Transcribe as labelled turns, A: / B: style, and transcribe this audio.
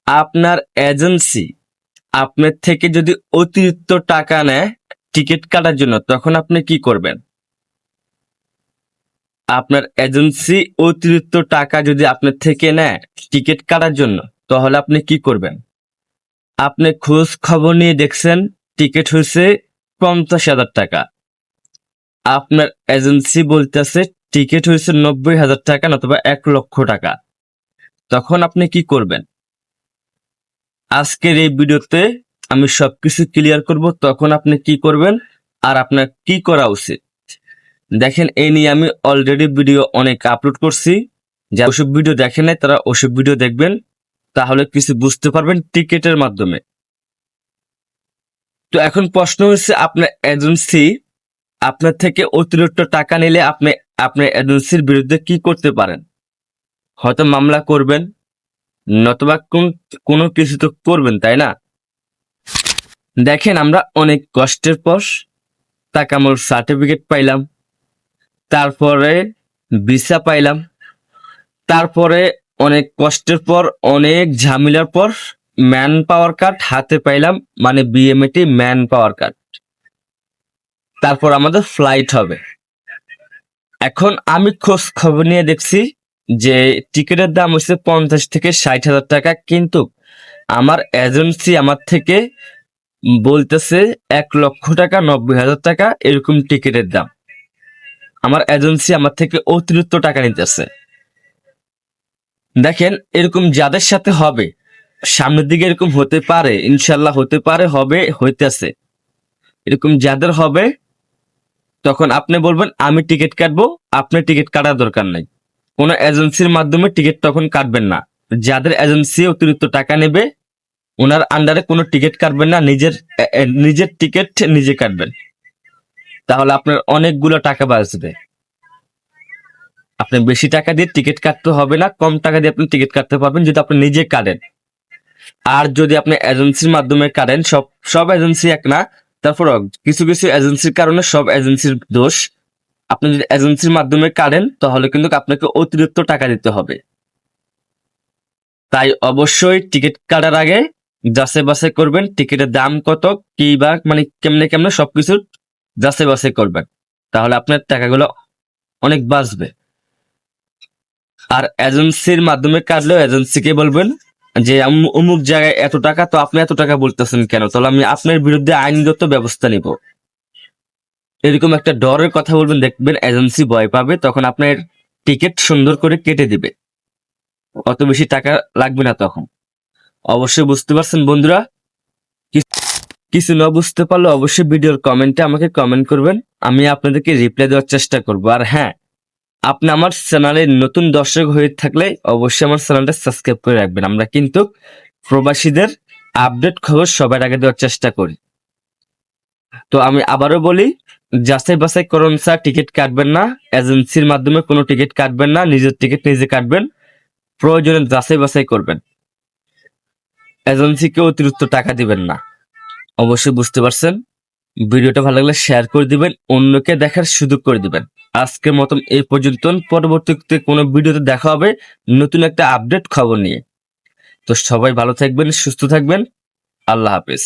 A: আপনার এজেন্সি আপনার থেকে যদি অতিরিক্ত টাকা নেয় টিকিট কাটার জন্য, তখন আপনি কি করবেন? আপনার এজেন্সি অতিরিক্ত টাকা যদি আপনার থেকে নেয় টিকিট কাটার জন্য, তাহলে আপনি কি করবেন? আপনি খোঁজ খবর নিয়ে দেখছেন টিকিট হয়েছে 50,000 টাকা, আপনার এজেন্সি বলতেছে টিকিট হয়েছে 90,000 টাকা নতুবা 1,00,000 টাকা, তখন আপনি কি করবেন? আজকের এই ভিডিওতে আমি সবকিছু ক্লিয়ার করব, তখন আপনি কি করবেন আর আপনার কি করা উচিত। দেখেন, এই নিয়ে আমি অলরেডি ভিডিও অনেক আপলোড করছি, যারা ওসব ভিডিও দেখেন নাই তারা ওসব ভিডিও দেখবেন, তাহলে কিছু বুঝতে পারবেন টিকিটের মাধ্যমে। তো এখন প্রশ্ন হচ্ছে, আপনার এজেন্সি আপনার থেকে অতিরিক্ত টাকা নিলে আপনি আপনার এজেন্সির বিরুদ্ধে কি করতে পারেন? হয়তো মামলা করবেন, নতুবা কোনো কিছু তো করবেন, তাই না? দেখেন, আমরা অনেক কষ্টের পর তাকামুল সার্টিফিকেট পাইলাম, তারপরে ভিসা পাইলাম, তারপরে অনেক কষ্টের পর অনেক ঝামেলার পর ম্যান পাওয়ার কার্ড হাতে পাইলাম, মানে বিএমএটি ম্যান পাওয়ার কার্ড। তারপর আমাদের ফ্লাইট হবে। এখন আমি খোঁজ খবর নিয়ে দেখছি যে টিকিটের দাম হচ্ছে 50 থেকে 60 হাজার টাকা, কিন্তু আমার এজেন্সি আমার থেকে বলতেছে 1,00,000 টাকা, 90,000 টাকা এরকম টিকিটের দাম। আমার এজেন্সি আমার থেকে অতিরিক্ত টাকা নিতেছে। দেখেন, এরকম যাদের সাথে হবে, সামনের দিকে এরকম হতে পারে, ইনশাল্লাহ হতে পারে, হবে, হইতেছে, এরকম যাদের হবে, তখন আপনি বলবেন আমি টিকিট কাটবো, আপনার টিকিট কাটার দরকার নাই। কোনো এজেন্সির মাধ্যমে টিকিট তখন কাটবেন না। যাদের এজেন্সি অতিরিক্ত টাকা নেবে ওনার আন্ডারে কোনো টিকিট কাটবেন না, নিজের টিকিট নিজে কাটবেন, তাহলে আপনার অনেকগুলো টাকা বাঁচবে। আপনি বেশি টাকা দিয়ে টিকিট কাটতে হবে না, কম টাকা দিয়ে আপনি টিকিট কাটতে পারবেন যদি আপনি নিজে কাটেন। আর যদি আপনি এজেন্সির মাধ্যমে কাটেন, সব এজেন্সি এক না, তারপর কিছু কিছু এজেন্সির কারণে সব এজেন্সির দোষ। আপনি যদি এজেন্সির মাধ্যমে কাটেন তাহলে কিন্তু আপনাকে অতিরিক্ত টাকা দিতে হবে। তাই অবশ্যই টিকিট কাটার আগে যাচাই বাছাই করবেন, টিকিটের দাম কত, কি বা মানে কেমনে সবকিছু যাচাই বাছাই করবেন, তাহলে আপনার টাকাগুলো অনেক বাঁচবে। আর এজেন্সির মাধ্যমে কাটলেও এজেন্সিকে বলবেন যে অমুক জায়গায় এত টাকা, তো আপনি এত টাকা বলতেছেন কেন, তাহলে আমি আপনার বিরুদ্ধে আইনগত ব্যবস্থা নিব, এরকম একটা ডরের কথা বলবেন। দেখবেন এজেন্সি ভয় পাবে, তখন আপনার টিকিট সুন্দর করে কেটে দিবে, অত বেশি টাকা লাগবে না তখন। অবশ্যই বুঝতে পারছেন বন্ধুরা? কিছু না বুঝতে পারলে অবশ্যই ভিডিওর কমেন্টে আমাকে কমেন্ট করবেন, আমি আপনাদেরকে রিপ্লাই দেওয়ার চেষ্টা করবো। আর হ্যাঁ, আপনি আমার চ্যানেলে নতুন দর্শক হয়ে থাকলে অবশ্যই আমার চ্যানেলটা সাবস্ক্রাইব করে রাখবেন। আমরা কিন্তু প্রবাসীদের আপডেট খবর সবার আগে দেওয়ার চেষ্টা করি। তো আমি আবারও বলি, যাচাই বাছাই করুন স্যার, টিকিট কাটবেন না, এজেন্সির মাধ্যমে কোনো টিকিট কাটবেন না, নিজের টিকিট নিজে কাটবেন, প্রয়োজনে যাচাই বাছাই করবেন, এজেন্সিকে অতিরিক্ত টাকা দিবেন না। অবশ্যই বুঝতে পারছেন। ভিডিওটা ভালো লাগলে শেয়ার করে দিবেন, অন্যকে দেখার সুযোগ করে দিবেন। আজকের মতন এই পর্যন্ত, পরবর্তীতে কোনো ভিডিওতে দেখা হবে নতুন একটা আপডেট খবর নিয়ে। তো সবাই ভালো থাকবেন, সুস্থ থাকবেন, আল্লাহ হাফেজ।